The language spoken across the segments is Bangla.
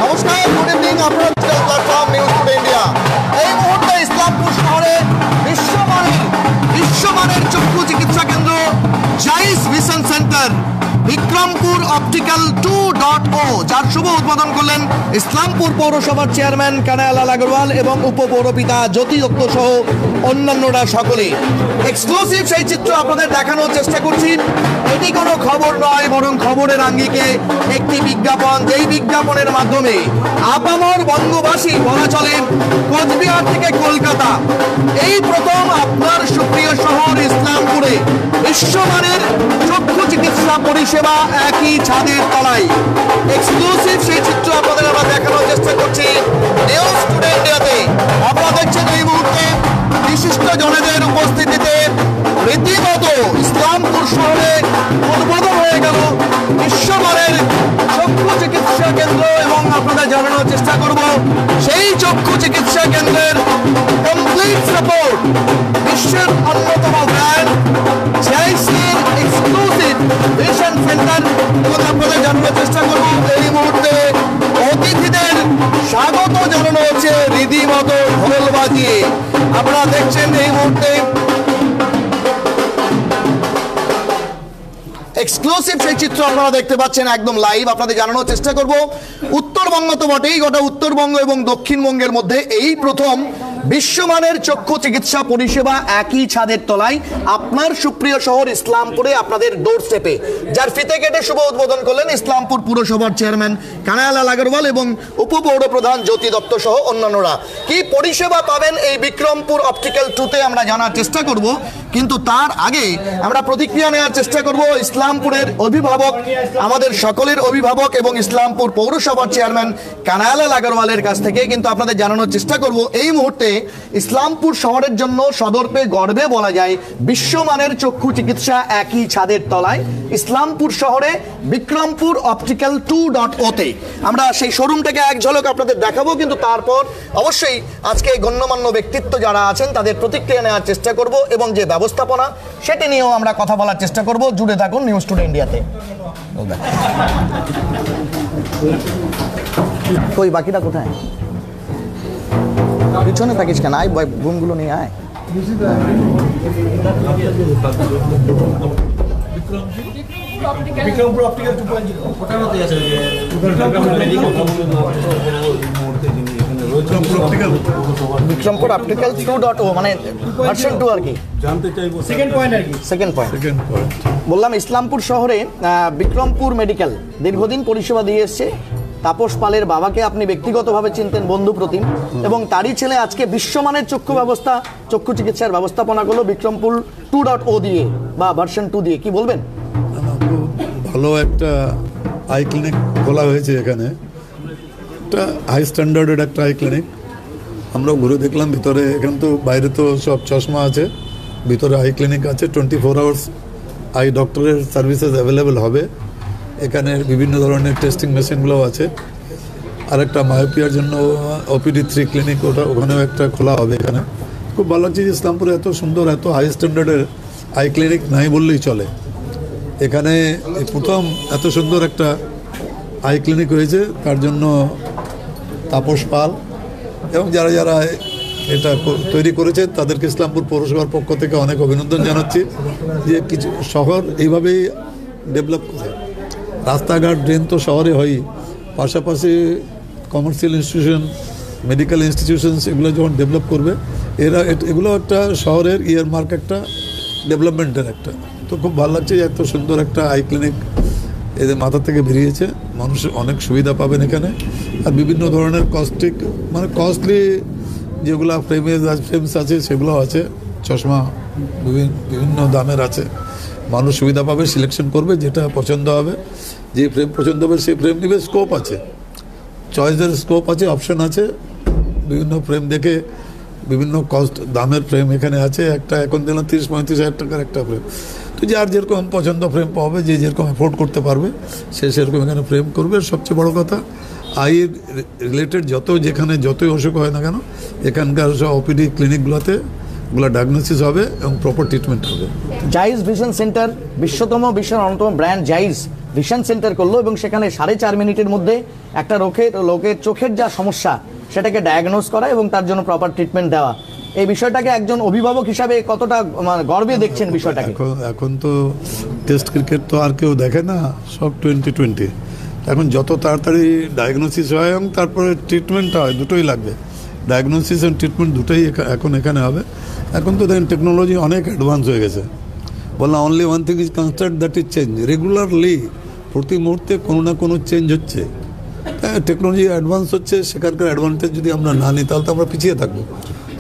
নমস্কার, গুড ইভিনিং। আপনারা প্ল্যাটফর্ম নিউজ টুডে ইন্ডিয়া। এই মুহূর্তে ইসলামপুর শহরে বিশ্বমানের চক্ষু চিকিৎসা কেন্দ্র জাইস ভিশন সেন্টার বিক্রমপুর অপটিক্যাল 2.0 যার শুভ উদ্বোধন করলেন ইসলামপুর পৌরসভার চেয়ারম্যান কানাইয়ালাল আগরওয়াল এবং উপপৌরপিতা জ্যোতি দত্ত সহ অন্যান্যরা সকলে। এক্সক্লুসিভ সেই চিত্র আপনাদের দেখানোর চেষ্টা করছি। এটি কোনো খবর নয়, বরং খবরের আঙ্গিকে একটি বিজ্ঞাপন, যেই বিজ্ঞাপনের মাধ্যমে আপামর বঙ্গবাসী বলা চলে কোচবিহার থেকে কলকাতা এই প্রথম আপনার সুপ্রিয় শহর ইসলামপুরে বিশ্বমানের চক্ষু চিকিৎসা পরিষেবা একই ছাদের তলায়। এক্সক্লুসিভ সেই চিত্র আপনাদের আমরা দেখানোর চেষ্টা করছি নিউজ টুডে ইন্ডিয়াতে। আপনারা দেখছেন এই মুহূর্তে বিশিষ্ট জনেদের উপস্থিতিতে রীতিমতো ইসলামপুর শহরে উদ্বোধন হয়ে গেল বিশ্বমানের চক্ষু চিকিৎসা কেন্দ্র এবং আপনাদের জানানোর চেষ্টা করব সেই চক্ষু চিকিৎসা কেন্দ্রের কমপ্লিট সাপোর্ট বিশ্বের অন্যতম ব্র্যান্ড জাইসের এক্সক্লুসিভ ভিশন সেন্টার এবং আপনাদের জানানোর চেষ্টা করব এই মুহূর্তে অতিথিদের স্বাগত জানানো হচ্ছে রীতিমতো ঢোল বাজিয়ে। আপনারা দেখছেন এই মুহূর্তে এক্সক্লুসিভ সেই চিত্র আপনারা দেখতে পাচ্ছেন একদম লাইভ। আপনাদের জানানোর চেষ্টা করব উত্তরবঙ্গ তো বটেই, গোটা উত্তরবঙ্গ এবং দক্ষিণবঙ্গের মধ্যে এই প্রথম বিশ্বমানের চক্ষু চিকিৎসা পরিষেবা একই ছাদের তলায় আপনার সুপ্রিয় শহর ইসলামপুরে আপনাদের ডোর স্টেপে, যার ফিতে কেটে শুভ উদ্বোধন করলেন ইসলামপুর পুরসভার চেয়ারম্যান কানাইয়ালাল আগরওয়াল এবং উপপৌর প্রধান জ্যোতি দত্ত সহ অন্যান্যরা। কি পরিষেবা পাবেন এই বিক্রমপুর অপটিক্যাল 2-তে আমরা জানার চেষ্টা করব, কিন্তু তার আগে আমরা প্রতিক্রিয়া নেওয়ার চেষ্টা করব ইসলামপুরের অভিভাবক, আমাদের সকলের অভিভাবক এবং ইসলামপুর পৌরসভার চেয়ারম্যান কানাইয়ালাল আগরওয়ালের কাছ থেকে। কিন্তু আপনাদের জানানোর চেষ্টা করব এই মুহূর্তে ইসলামপুর শহরের জন্য সদর্পে গর্বে বলা যায় বিশ্বমানের চক্ষু চিকিৎসা একই ছাদের তলায় ইসলামপুর শহরে বিক্রমপুর অপটিক্যাল 2.0-তে। আমরা সেই শোরুমটাকে এক ঝলক আপনাদের দেখাবো, কিন্তু তারপর অবশ্যই আজকে গণ্যমান্য ব্যক্তিত্ব যারা আছেন তাদের প্রতিক্রিয়া নেওয়ার চেষ্টা করব এবং যে ব্যবস্থাপনা সেটি নিয়েও আমরা কথা বলার চেষ্টা করব। জুড়ে থাকুন নিউজ টুডে ইন্ডিয়াতে। কই বাকিটা কোথায়? পিছনে থাকিস কেন? আয় রুমগুলো নিয়ে আয়। বিক্রমপুর অপটিক্যাল 2.0 ওটার মধ্যে আছে যে বিক্রমপুর অপটিক্যাল 2.0 মানে ভার্সন 2 আর কি জানতে চাইবো। সেকেন্ড পয়েন্ট আর কি, সেকেন্ড পয়েন্ট বললাম। ইসলামপুর শহরে বিক্রমপুর মেডিকেল দীর্ঘদিন পরিষেবা দিয়ে এসছে। তাপস পালের বাবাকে আপনি ব্যক্তিগতভাবে চিনতেন, বন্ধু প্রতিম, এবং তারই ছেলে আজকে বিশ্বমানের চক্ষু চিকিৎসার ব্যবস্থাপনা করলো বিক্রমপুর 2.0 দিয়ে বা ভার্সন 2 দিয়ে। কি বলবেন? ভালো একটা আই ক্লিনিক খোলা হয়েছে এখানে, একটা হাই স্ট্যান্ডার্ডের একটা আই ক্লিনিক। আমরা ঘুরে দেখলাম ভিতরে, এখানে তো বাইরে তো সব চশমা আছে, ভিতরে আই ক্লিনিক আছে। 24 আওয়ার্স আই ডক্টরের সার্ভিসেস অ্যাভেলেবেল হবে। এখানে বিভিন্ন ধরনের টেস্টিং মেশিনগুলোও আছে। আর একটা মায়োপিয়ার জন্য ওপিডি 3 ক্লিনিক, ওখানেও একটা খোলা হবে। এখানে খুব ভালো লাগছে যে ইসলামপুরে এত সুন্দর, এত হাই স্ট্যান্ডার্ডের আই ক্লিনিক নাই বললেই চলে। এখানে প্রথম এত সুন্দর একটা আই ক্লিনিক হয়েছে, তার জন্য তাপস পাল এবং যারা যারা এটা তৈরি করেছে তাদেরকে ইসলামপুর পৌরসভার পক্ষ থেকে অনেক অভিনন্দন জানাচ্ছি যে কিছু শহর এইভাবেই ডেভেলপ করে। রাস্তাঘাট, ড্রেন তো শহরে হয়ই, পাশাপাশি কমার্শিয়াল ইনস্টিটিউশন, মেডিকেল ইনস্টিটিউশনস এগুলো যখন ডেভেলপ করবে, এগুলো একটা শহরের ইয়ারমার্ক, একটা ডেভেলপমেন্টের একটা। তো খুব ভালো লাগছে যে এত সুন্দর একটা আই ক্লিনিক এদের মাথা থেকে বেরিয়েছে। মানুষ অনেক সুবিধা পাবেন এখানে। আর বিভিন্ন ধরনের কস্টলি যেগুলো ফ্রেমস আছে সেগুলো আছে, চশমা বিভিন্ন দামের আছে। মানুষ সুবিধা পাবে, সিলেকশন করবে, যেটা পছন্দ হবে, যে ফ্রেম পছন্দ হবে সেই ফ্রেম নেবে। স্কোপ আছে, চয়েসের স্কোপ আছে, অপশন আছে। বিভিন্ন ফ্রেম দেখে বিভিন্ন দামের ফ্রেম এখানে আছে। একটা এখন দিলাম 30-35 হাজার টাকার একটা ফ্রেম। তো যার যেরকম পছন্দ ফ্রেম পাবে, যে যেরকম অ্যাফোর্ড করতে পারবে সে সেরকম এখানে ফ্রেম করবে। সবচেয়ে বড় কথা, আই রিলেটেড যতই অসুখ হয় না কেন, এখানকার সব ওপিডি ক্লিনিকগুলোতে ওগুলো ডায়াগনোসিস হবে এবং প্রপার ট্রিটমেন্ট হবে। জাইস ভিশন সেন্টার বিশ্বের অন্যতম ব্র্যান্ড জাইস ভিশন সেন্টার করলো এবং সেখানে 4.5 মিনিটের মধ্যে একটা লোকের চোখের যা সমস্যা সেটাকে ডায়াগনোস করা এবং তার জন্য প্রপার ট্রিটমেন্ট দেওয়া, এই বিষয়টাকে একজন অভিভাবক হিসাবে কতটা গর্বে দেখছেন বিষয়টাকে? এখন তো টেস্ট ক্রিকেট তো আর কেউ দেখে না, সব 2020। এখন যত তাড়াতাড়ি ডায়াগনোসিস হয় এবং তারপরে ট্রিটমেন্ট হয়, দুটোই লাগবে। ডায়াগনোসিস এবং ট্রিটমেন্ট দুটোই এখন এখানে হবে। এখন তো দেখেন টেকনোলজি অনেক অ্যাডভান্স হয়ে গেছে। বললাম only one thing is constant, that is change. Regularly প্রতি মুহূর্তে কোনো না কোনো চেঞ্জ হচ্ছে। টেকনোলজি অ্যাডভান্স হচ্ছে, সেখানকার অ্যাডভান্টেজ যদি আমরা না নিই তাহলে তো আমরা পিছিয়ে থাকবো।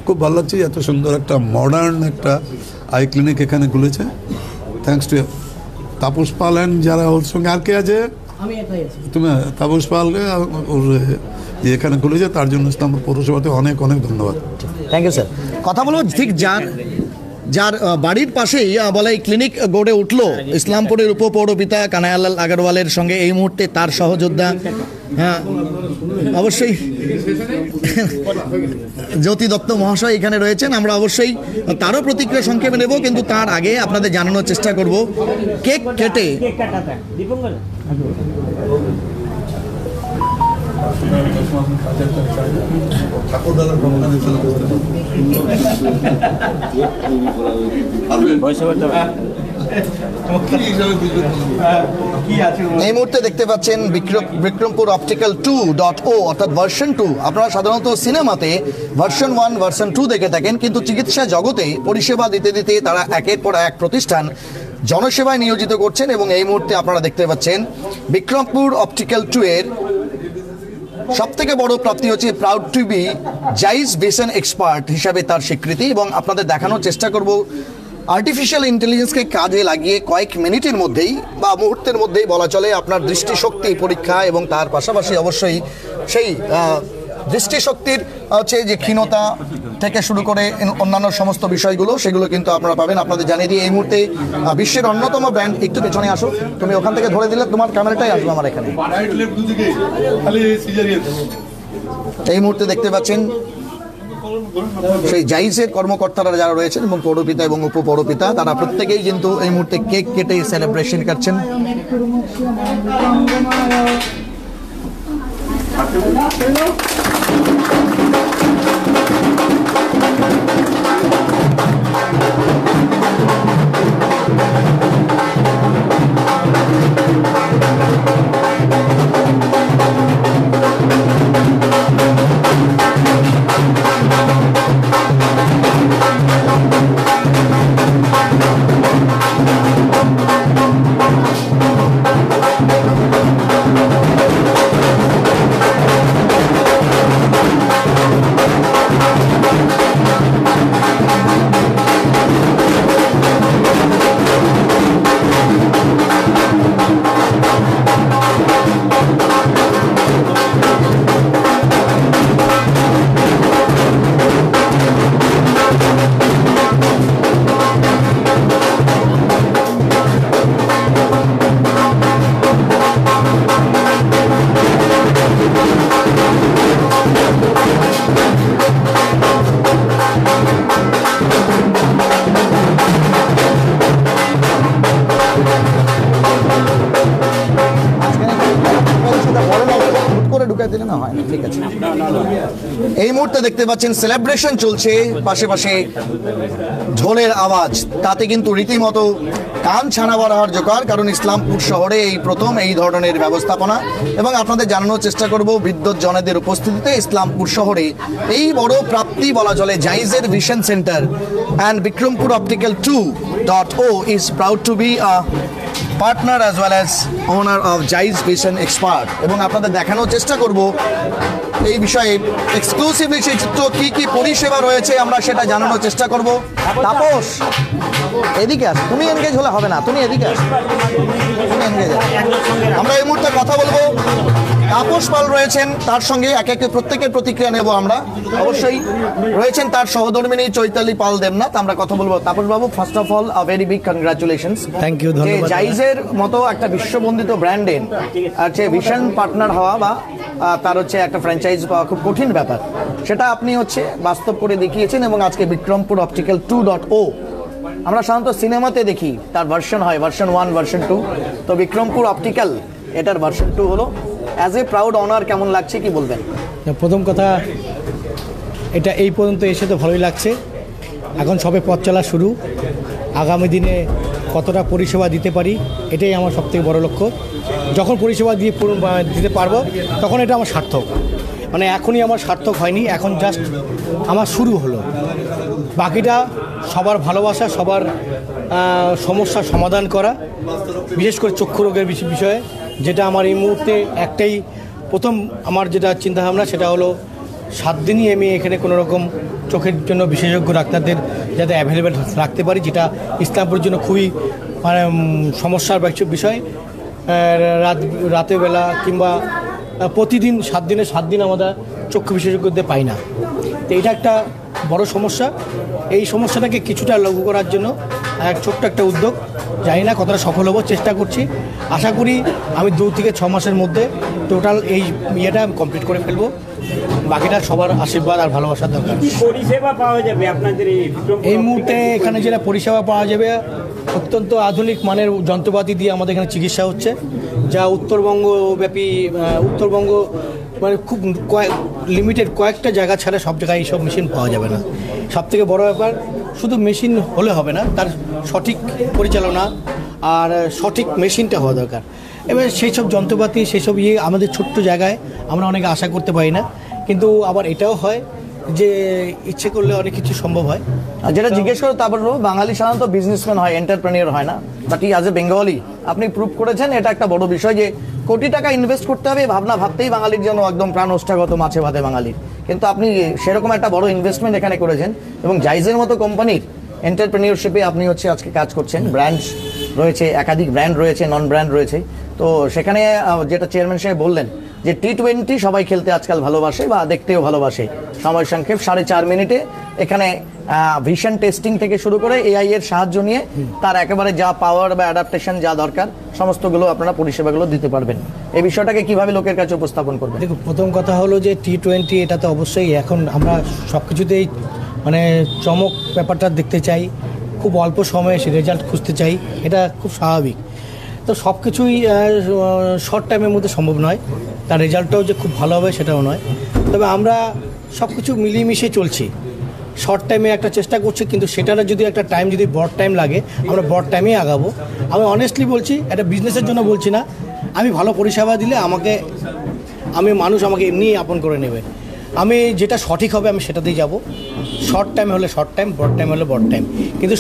খুব ভালো লাগছে, এত সুন্দর একটা মডার্ন একটা আই ক্লিনিক এখানে খুলেছে। Thanks to Tapas Pal and যারা ওর সঙ্গে আর কে আছে, তুমি তাপস পাল ওর যে এখানে খুলেছে তার জন্য ইসলামপুর পৌরসভাতে অনেক অনেক ধন্যবাদ। Thank you sir. কথা বলবো ঠিক যার বাড়ির পাশেই বলে এই ক্লিনিক গড়ে উঠলো ইসলামপুরের উপপৌরপিতা কানায়ালাল আগরওয়ালের সঙ্গে এই মুহূর্তে তার সহযোদ্ধা, হ্যাঁ অবশ্যই জ্যোতি দত্ত মহাশয় এখানে রয়েছেন। আমরা অবশ্যই তারও প্রতিক্রিয়া সংক্ষেপে নেব, কিন্তু তার আগে আপনাদের জানানোর চেষ্টা করব কেক কেটে এই মুহূর্তে দেখতে পাচ্ছেন বিক্রমপুর অপটিক্যাল 2.0 অর্থাৎ ভার্সন 2। আপনারা সাধারণত সিনেমাতে ভার্সন 1 ভার্সন 2 দেখে থাকেন, কিন্তু চিকিৎসা জগতে পরিষেবা দিতে দিতে তারা একের পর এক প্রতিষ্ঠান জনসেবায় নিয়োজিত করছেন এবং এই মুহূর্তে আপনারা দেখতে পাচ্ছেন বিক্রমপুর অপটিক্যাল 2 এর সবথেকে বড় প্রাপ্তি হচ্ছে proud to be Zeiss vision expert হিসাবে তার স্বীকৃতি। এবং আপনাদের দেখানোর চেষ্টা করব আর্টিফিশিয়াল ইন্টেলিজেন্সকে কাজে লাগিয়ে কয়েক মিনিটের মধ্যেই বা মুহূর্তের মধ্যেই বলা চলে আপনার দৃষ্টিশক্তি পরীক্ষা এবং তার পাশাপাশি অবশ্যই সেই দৃষ্টিশক্তির হচ্ছে যে ক্ষীণতা থেকে শুরু করে অন্যান্য সমস্ত বিষয়গুলো সেগুলো কিন্তু আপনারা পাবেন। আপনাদের জানিয়ে দিই এই মুহূর্তে বিশ্বের অন্যতম ব্র্যান্ড, একটু পেছনে আসো, তুমি ওখান থেকে ধরে দিলে তোমার ক্যামেরাটাই আসবে আমার এখানে। এই মুহূর্তে দেখতে পাচ্ছেন সেই জাইসের কর্মকর্তারা যারা রয়েছেন এবং পৌরপিতা এবং উপপৌরপিতা তারা প্রত্যেকেই কিন্তু এই মুহূর্তে কেক কেটে সেলিব্রেশন করছেন। এই মুহূর্তে দেখতে পাচ্ছেন সেলিব্রেশন চলছে, পাশাপাশি ঢোলের আওয়াজ, তাতে কিন্তু রীতিমতো কান ছানা বরাহর জোগাড়, কারণ ইসলামপুর শহরে এই প্রথম এই ধরনের ব্যবস্থাপনা। এবং আপনাদের জানানোর চেষ্টা করব বিদ্যুৎ জনেদের উপস্থিতিতে ইসলামপুর শহরে এই বড় প্রাপ্তি বলা চলে জাইসের vision centre and Bikrampur optical 2.0 is proud to be a partner as well as owner of জাইস vision expert. এবং আপনাদের দেখানোর চেষ্টা করব এই বিষয়ে এক্সক্লুসিভলি সেই চিত্র কি কি পরিষেবা রয়েছে আমরা সেটা জানানোর চেষ্টা করব। তাপস এদিকে আস, তুমি এনগেজ হলে হবে না, তুমি এদিকে আস, তুমি এনগেজ। আমরা এই মুহূর্তে কথা বলবো তাপস পাল রয়েছেন, তার সঙ্গে একে একে প্রত্যেকের প্রতিক্রিয়া নেব আমরা। অবশ্যই রয়েছেন তার সহধর্মিনী চৈতালি পাল দেবনাথ, আমরা কথা বলবো। Tapas babu, first of all very big congratulations. Thank you, ধন্যবাদ। জাইজের মতো একটা বিশ্ববন্দিত ব্র্যান্ডের হচ্ছে ভীষণ পার্টনার হওয়া বা তার হচ্ছে একটা ফ্র্যাঞ্চাইজ পাওয়া খুব কঠিন ব্যাপার, সেটা আপনি হচ্ছে বাস্তব করে দেখিয়েছেন। এবং আজকে বিক্রমপুর অপটিক্যাল 2.0 আমরা সাধারণত সিনেমাতে দেখি, তার ভার্সন হয় ভার্সন 1, ভার্সন 2, তো বিক্রমপুর অপটিক্যাল এটার ভার্সন 2 হলো। অ্যাজ এ প্রাউড অনার কেমন লাগছে, কি বলবেন? প্রথম কথা, এটা এই পর্যন্ত এসে তো ভালোই লাগছে। এখন সবে পথ চলা শুরু। আগামী দিনে কতটা পরিষেবা দিতে পারি এটাই আমার সবথেকে বড় লক্ষ্য। যখন পরিষেবা দিতে পারবো তখন এটা আমার সার্থক। মানে এখনই আমার সার্থক হয়নি, এখন জাস্ট আমার শুরু হলো। বাকিটা সবার ভালোবাসা, সবার সমস্যার সমাধান করা, বিশেষ করে চক্ষু রোগের বিষয়ে, যেটা আমার এই মুহূর্তে একটাই প্রথম আমার যেটা চিন্তাভাবনা, সেটা হলো 7 দিনই আমি এখানে কোনো রকম চোখের জন্য বিশেষজ্ঞ ডাক্তারদের যাতে অ্যাভেলেবেল রাখতে পারি, যেটা ইসলামপুরের জন্য খুবই মানে সমস্যার বিষয়। রাতের বেলা কিংবা প্রতিদিন 7 দিনে 7 দিন আমরা চক্ষু বিশেষজ্ঞদের পাই না, তো এটা একটা বড় সমস্যা। এই সমস্যাটাকে কিছুটা লঘু করার জন্য এক ছোট্ট একটা উদ্যোগ, জানি না কতটা সফল হবো, চেষ্টা করছি। আশা করি আমি 2 থেকে 6 মাসের মধ্যে টোটাল এই ইয়েটা কমপ্লিট করে ফেলবো। বাকিটা সবার আশীর্বাদ আর ভালোবাসার দরকার। পরিষেবা পাওয়া যাবে আপনাদের এই মুহূর্তে এখানে যেটা পরিষেবা পাওয়া যাবে, অত্যন্ত আধুনিক মানের যন্ত্রপাতি দিয়ে আমাদের এখানে চিকিৎসা হচ্ছে, যা উত্তরবঙ্গব্যাপী, উত্তরবঙ্গ মানে খুব লিমিটেড কয়েকটা জায়গা ছাড়া সব জায়গায় এইসব মেশিন পাওয়া যাবে না। সবথেকে বড় ব্যাপার, শুধু মেশিন হলে হবে না, তার সঠিক পরিচালনা আর সঠিক মেশিনটা হওয়া দরকার। এবার সেই সব যন্ত্রপাতি, সেই সব আমাদের ছোট্ট জায়গায় আমরা অনেকে আশা করতে পারি না, কিন্তু আবার এটাও হয় যে ইচ্ছে করলে অনেক কিছু সম্ভব হয়। আর যেটা জিজ্ঞেস করো, তারপর বাঙালি সাধারণত বিজনেসম্যান হয়, এন্টারপ্রেনিয়র হয় না, বাট অ্যাজ এ বেঙ্গলি আপনি প্রুভ করেছেন এটা একটা বড় বিষয় যে কোটি টাকা ইনভেস্ট করতে হবে ভাবনা ভাবতেই বাঙালির জন্য একদম প্রাণ ওষ্ঠাগত, মাছে ভাতে বাঙালির। কিন্তু আপনি সেরকম একটা বড় ইনভেস্টমেন্ট এখানে করেছেন এবং জাইজের মতো কোম্পানির এন্টারপ্রেনিয়রশিপে আপনি হচ্ছে আজকে কাজ করছেন। ব্র্যান্ড রয়েছে, একাধিক ব্র্যান্ড রয়েছে, নন ব্র্যান্ড রয়েছে। তো সেখানে যেটা চেয়ারম্যান সাহেব বললেন যে T20 সবাই খেলতে আজকাল ভালোবাসে বা দেখতেও ভালোবাসে। সময় সংক্ষেপ 4.5 মিনিটে এখানে ভিশন টেস্টিং থেকে শুরু করে AI এর সাহায্য নিয়ে তার একেবারে যা পাওয়ার বা অ্যাডাপ্টেশন যা দরকার সমস্তগুলো আপনারা পরিষেবাগুলো দিতে পারবেন। এই বিষয়টাকে কিভাবে লোকের কাছে উপস্থাপন করবেন? দেখুন, প্রথম কথা হলো যে T20 এটা তো অবশ্যই এখন আমরা সব কিছুতেই মানে চমক ব্যাপারটা দেখতে চাই, খুব অল্প সময়ে সে রেজাল্ট খুঁজতে চাই, এটা খুব স্বাভাবিক। তো সব কিছুই শর্ট টাইমের মধ্যে সম্ভব নয়, তার রেজাল্টটাও যে খুব ভালো হবে সেটাও নয়। তবে আমরা সব কিছু মিলিয়ে মিশিয়ে চলছি, শর্ট টাইমে একটা চেষ্টা করছি, কিন্তু সেটার যদি একটা টাইম যদি ব্রড টাইম লাগে আমরা ব্রড টাইমেই আগাবো। আমি অনেস্টলি বলছি, এটা বিজনেসের জন্য বলছি না, আমি ভালো পরিষেবা দিলে মানুষ আমাকে এমনিই আপন করে নেবে। আমি যেটা সঠিক হবে আমি সেটাতেই যাব। শর্ট টাইম হলে শর্ট টাইম, ব্রড টাইম হলে ব্রড টাইম, কিন্তু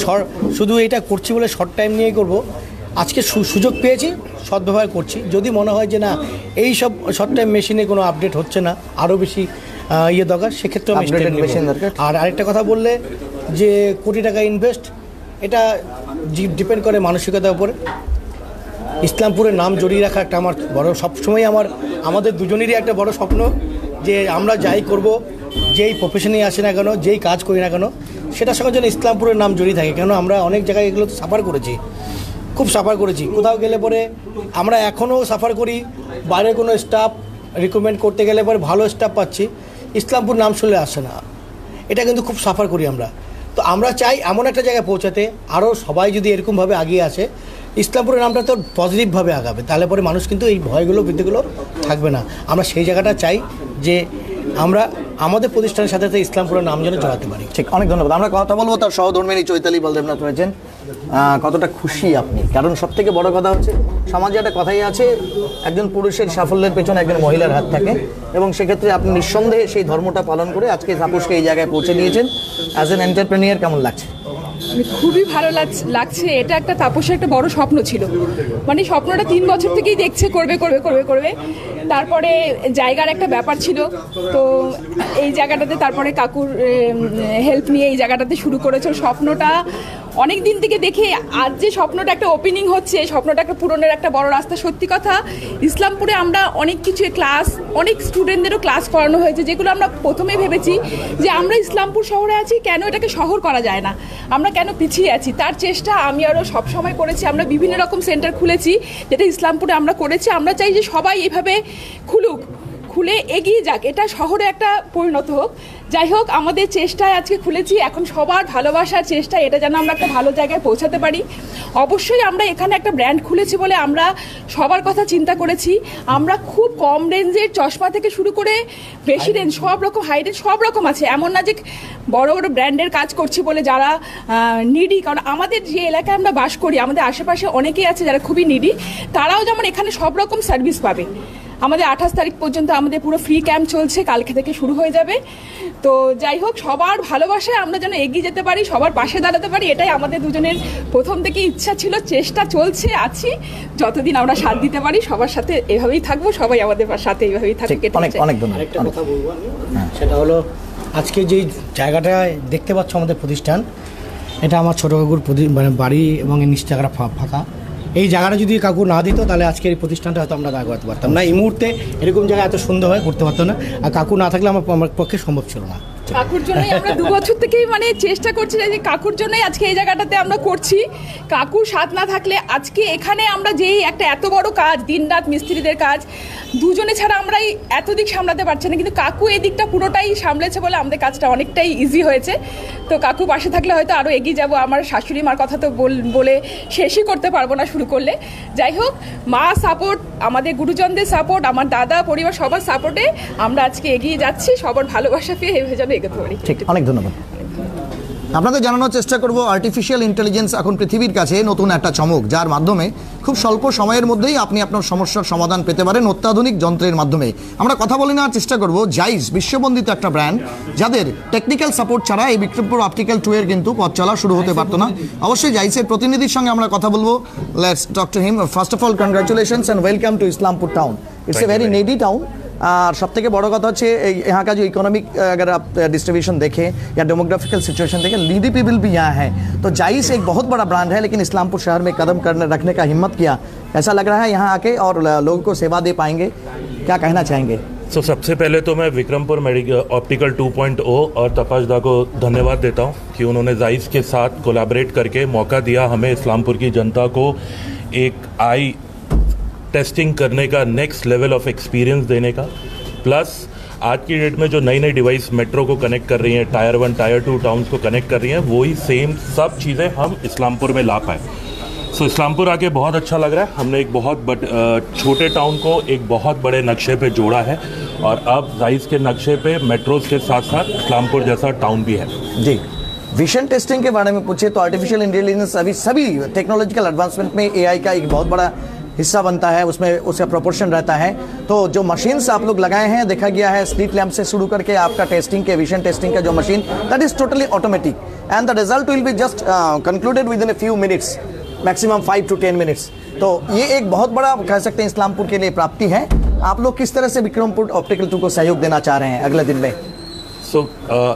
শুধু এটা করছি বলে শর্ট টাইম নিয়েই করব। আজকে সুযোগ পেয়েছি, সদ্ব্যবহার করছি। যদি মনে হয় যে না এই সব শর্ট টাইম মেশিনে কোনো আপডেট হচ্ছে না, আরও বেশি দরকার, সেক্ষেত্রে মেশিন দরকার। আর আরেকটা কথা বললে যে কোটি টাকা ইনভেস্ট, এটা ডিপেন্ড করে মানসিকতার উপরে। ইসলামপুরের নাম জড়িয়ে রাখা একটা আমার বড়, সবসময় আমাদের দুজনেরই একটা বড় স্বপ্ন যে আমরা যাই করব, যেই প্রফেশনেই আসি না কেন, যেই কাজ করি না কেন, সেটার সঙ্গে যেন ইসলামপুরের নাম জড়িয়ে থাকে। কেন আমরা অনেক জায়গায় এগুলো তো সাফার করেছি, খুব সাফার করেছি। কোথাও গেলে পরে আমরা এখনও সাফার করি, বাইরে কোনো স্টাফ রিকমেন্ড করতে গেলে পরে ভালো স্টাফ পাচ্ছি, ইসলামপুর নাম শুনলে আসে না, এটা কিন্তু খুব সাফার করি আমরা। তো আমরা চাই এমন একটা জায়গায় পৌঁছাতে, আরও সবাই যদি এরকমভাবে আগিয়ে আসে, ইসলামপুরের নামটা তো পজিটিভভাবে আগাবে, তাহলে পরে মানুষ কিন্তু এই ভয়গুলো ভীতিগুলো থাকবে না। আমরা সেই জায়গাটা চাই যে আমরা আমাদের প্রতিষ্ঠানের সাথে সাথে ইসলামপুরের নাম যেন জড়াতে পারি। ঠিক, অনেক ধন্যবাদ। আমরা কথা বলবো তার সহধর্মিনী চৈতালি পাল দেবনাথ রয়েছেন। কতটা খুশি আপনি? কারণ সব থেকে বড় কথা হচ্ছে সমাজে একটা কথাই আছে, একজন পুরুষের সাফল্যের পেছনে একজন মহিলার হাত থাকে, এবং সেক্ষেত্রে আপনি নিঃসন্দেহে সেই ধর্মটা পালন করে আজকে তাপসকে এই জায়গায় পৌঁছে দিয়েছেন। অ্যাজ এন এন্টারপ্রেনিয়ার কেমন লাগছে? খুবই ভালো লাগছে। এটা একটা তাপসের একটা বড় স্বপ্ন ছিল, মানে স্বপ্নটা 3 বছর থেকেই দেখছে করবে। তারপরে জায়গার একটা ব্যাপার ছিল, তো এই জায়গাটাতে তারপরে কাকুর হেল্প নিয়ে এই জায়গাটাতে শুরু করেছে। স্বপ্নটা অনেক দিন থেকে দেখে আজ যে স্বপ্নটা একটা ওপেনিং হচ্ছে, স্বপ্নটা একটা পূরণের একটা বড় রাস্তা। সত্যি কথা, ইসলামপুরে আমরা অনেক কিছু ক্লাস, অনেক স্টুডেন্টদেরও ক্লাস করানো হয়েছে, যেগুলো আমরা প্রথমে ভেবেছি যে আমরা ইসলামপুর শহরে আছি, কেন এটাকে শহর করা যায় না, আমরা কেন পিছিয়ে আছি। তার চেষ্টা আমি আরও সবসময় করেছি। আমরা বিভিন্ন রকম সেন্টার খুলেছি, যেটা ইসলামপুরে আমরা করেছি। আমরা চাই যে সবাই এভাবে খুলে এগিয়ে যাক, এটা শহরে একটা পরিণত হোক। যাই হোক, আমাদের চেষ্টায় আজকে খুলেছি, এখন সবার ভালোবাসার চেষ্টা, এটা যেন আমরা একটা ভালো জায়গায় পৌঁছাতে পারি। অবশ্যই আমরা এখানে একটা ব্র্যান্ড খুলেছি বলে আমরা সবার কথা চিন্তা করেছি। আমরা খুব কম রেঞ্জের চশমা থেকে শুরু করে বেশি রেঞ্জ, সব রকম হাই রেঞ্জ সব রকম আছে। এমন না যে বড় বড় ব্র্যান্ডের কাজ করছি বলে যারা নিডি, কারণ আমাদের যে এলাকায় আমরা বাস করি, আমাদের আশেপাশে অনেকেই আছে যারা খুবই নিডি, তারাও যেমন এখানে সব রকম সার্ভিস পাবে। আমাদের 28 তারিখ পর্যন্ত আমাদের পুরো ফ্রি ক্যাম্প চলছে, কালকে থেকে শুরু হয়ে যাবে। তো যাই হোক, সবার ভালোবাসায় আমরা যেন এগিয়ে যেতে পারি, সবার পাশে দাঁড়াতে পারি, এটাই আমাদের দুজনের প্রথম থেকে ইচ্ছা ছিল। চেষ্টা চলছে, আছি, যতদিন আমরা সাথ দিতে পারি সবার সাথে এভাবেই থাকবো, সবাই আমাদের সাথে এইভাবেই থাকবে। অনেক ধন্যবাদ। একটা কথা বলবো আমি, সেটা হলো আজকে যেই জায়গাটায় দেখতে পাচ্ছ আমাদের প্রতিষ্ঠান, এটা আমার ছোটো কাকুর মানে বাড়ি, এবং নিচ জায়গাটা ফাঁকা। এই জায়গাটা যদি কাকু না দিত, তাহলে আজকের এই প্রতিষ্ঠানটা হয়তো আমরা দাঁড় করতে পারতাম না। এই মুহূর্তে এরকম জায়গা এত সুন্দরভাবে করতে পারতো না, আর কাকু না থাকলে আমার পক্ষে সম্ভব ছিল না। কাকুর জন্যই আমরা 2 বছর থেকেই মানে চেষ্টা করছি, যে কাকুর জন্যই আজকে এই জায়গাটাতে আমরা করছি। কাকুর সাথ না থাকলে আজকে এখানে আমরা যেই একটা এত বড় কাজ, দিনরাত মিস্ত্রিদের কাজ, দুজনে ছাড়া আমরাই এত দিক সামলাতে পারছি না, কিন্তু কাকু এই দিকটা পুরোটাই সামলেছে বলে আমাদের কাজটা অনেকটাই ইজি হয়েছে। তো কাকু পাশে থাকলে হয়তো আরও এগিয়ে যাব। আমার শাশুড়ি মার কথা তো বলে শেষই করতে পারবো না শুরু করলে। যাই হোক, মা সাপোর্ট, আমাদের গুরুজনদের সাপোর্ট, আমার দাদা পরিবার সবার সাপোর্টে আমরা আজকে এগিয়ে যাচ্ছি। সবার ভালোবাসা পেয়ে এভাবে যেন এগোতে পারি। ঠিক, অনেক ধন্যবাদ। আপনাদের জানানোর চেষ্টা করব, আর্টিফিশিয়াল ইন্টেলিজেন্স এখন পৃথিবীর কাছে নতুন একটা চমক, যার মাধ্যমে খুব স্বল্প সময়ের মধ্যেই আপনি আপনার সমস্যার সমাধান পেতে পারেন অত্যাধুনিক যন্ত্রের মাধ্যমে। আমরা কথা বলে নেওয়ার চেষ্টা করব জাইস, বিশ্ববন্দিত একটা ব্র্যান্ড, যাদের টেকনিক্যাল সাপোর্ট ছাড়া এই বিক্রমপুর অপটিক্যাল 2 এর কিন্তু পথ চলা শুরু হতে পারতো না। অবশ্যই জাইসের প্রতিনিধির সঙ্গে আমরা কথা বলবো। Let's talk to him. First of all, congratulations and welcome to Islampur town. It's a very needy town. और सब থেকে বড় কথা হচ্ছে यहाँ का जो इकोनॉमिक अगर आप डिस्ट्रीब्यूशन देखें या डेमोग्राफिकल सिचुएशन देखें, लीडी पीपल भी यहाँ है। तो जाइस एक बहुत बड़ा ब्रांड है, लेकिन इस्लामपुर शहर में कदम रखने का हिम्मत किया। ऐसा लग रहा है यहाँ आके और लोगों को सेवा दे पाएंगे, क्या कहना चाहेंगे? सबसे पहले तो मैं विक्रमपुर ऑप्टिकल 2.0 और तपस्दा को धन्यवाद देता हूँ कि उन्होंने जाइस के साथ कोलैबोरेट करके मौका दिया हमें, इस्लामपुर की जनता को एक आई टेस्टिंग करने का, नेक्स्ट लेवल ऑफ एक्सपीरियंस देने का। प्लस आज की डेट में जो नई नई डिवाइस मेट्रो को कनेक्ट कर रही हैं, टायर 1 टायर 2 टाउन्स को कनेक्ट कर रही हैं, वही सेम सब चीज़ें हम इस्लामपुर में ला पाए। सो इस्लामपुर आके बहुत अच्छा लग रहा है। हमने एक बहुत छोटे टाउन को एक बहुत बड़े नक्शे पे जोड़ा है, और अब जाइस के नक्शे पे मेट्रोज के साथ साथ इस्लामपुर जैसा टाउन भी है। जी, विजन टेस्टिंग के बारे में पूछे तो आर्टिफिशियल इंटेलिजेंस अभी सभी टेक्नोलॉजिकल एडवांसमेंट में एआई का एक बहुत बड़ा हिस्सा बनता है, उसमें उसका प्रोपोर्शन रहता है। तो जो मशीन्स आप लोग लगाए हैं, देखा गया है स्ट्रीट लैम्प से शुरू करके आपका टेस्टिंग के विजन टेस्टिंग का जो machine, that is totally automatic and the result will be just concluded with in a few minutes, maximum 5 to 10 minutes. तो ये एक बहुत बड़ा कह सकते हैं इस्लामपुर के लिए प्राप्ति है। आप लोग किस तरह से विक्रमपुर ऑप्टिकल 2 को सहयोग देना चाह रहे हैं अगले दिन में?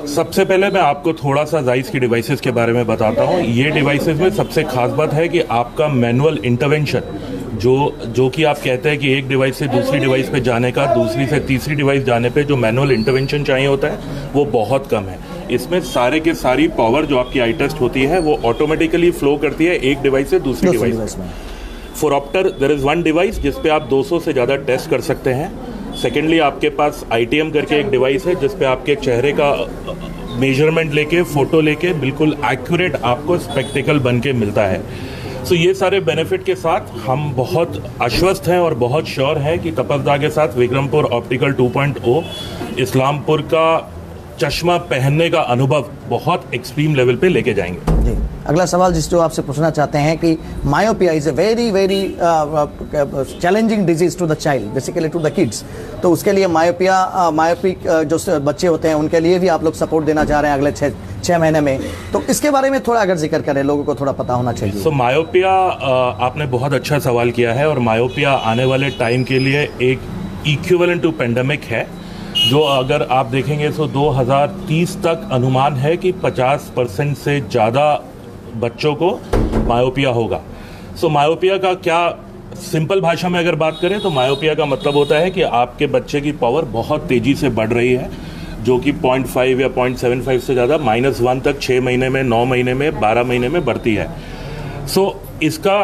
सबसे पहले मैं आपको थोड़ा सा जाइस की डिवाइसेस के बारे में बताता हूँ। ये डिवाइसेस में सबसे खास बात है कि आपका मैनुअल इंटरवेंशन, जो कि आप कहते हैं कि एक डिवाइस से दूसरी डिवाइस पे जाने का, दूसरी से तीसरी डिवाइस जाने पे जो मैनुअल इंटरवेंशन चाहिए होता है, वो बहुत कम है। इसमें सारे के सारी पावर जो आपकी आई टेस्ट होती है, वो ऑटोमेटिकली फ्लो करती है एक डिवाइस से दूसरी डिवाइस में। For after there is one device जिस पे आप 200 से ज़्यादा टेस्ट कर सकते हैं। सेकेंडली, आपके पास ITM करके एक डिवाइस है जिस पे आपके चेहरे का मेजरमेंट लेके, फ़ोटो लेके बिल्कुल एक्यूरेट आपको स्पेक्टिकल बन के मिलता है। सो ये सारे बेनिफिट के साथ हम बहुत आश्वस्त हैं और बहुत श्योर हैं कि तपस्दा के साथ विक्रमपुर ऑप्टिकल 2.0 इस्लामपुर का चश्मा पहनने का अनुभव बहुत एक्सट्रीम लेवल पे लेके जाएंगे। जी, अगला सवाल जो आपसे पूछना चाहते हैं कि myopia is a very very challenging disease to the child, basically to the kids. तो उसके लिए मायोपिक जो बच्चे होते हैं उनके लिए भी आप लोग सपोर्ट देना चाह रहे हैं अगले 6 महीने में। तो इसके बारे में थोड़ा अगर जिक्र करें, लोगों को थोड़ा पता होना चाहिए। सो मायोपिया, आपने बहुत अच्छा सवाल किया है, और मायोपिया आने वाले टाइम के लिए एक इक्विवेलेंट टू पेंडेमिक है, जो अगर आप देखेंगे तो 2030 तक अनुमान है कि 50% से ज़्यादा बच्चों को मायोपिया होगा। सो मायोपिया का क्या, सिंपल भाषा में अगर बात करें तो मायोपिया का मतलब होता है कि आपके बच्चे की पावर बहुत तेज़ी से बढ़ रही है, जो कि 0.5 या 0.75 से ज़्यादा -1 तक 6 महीने में, 9 महीने में, 12 महीने में बढ़ती है। सो इसका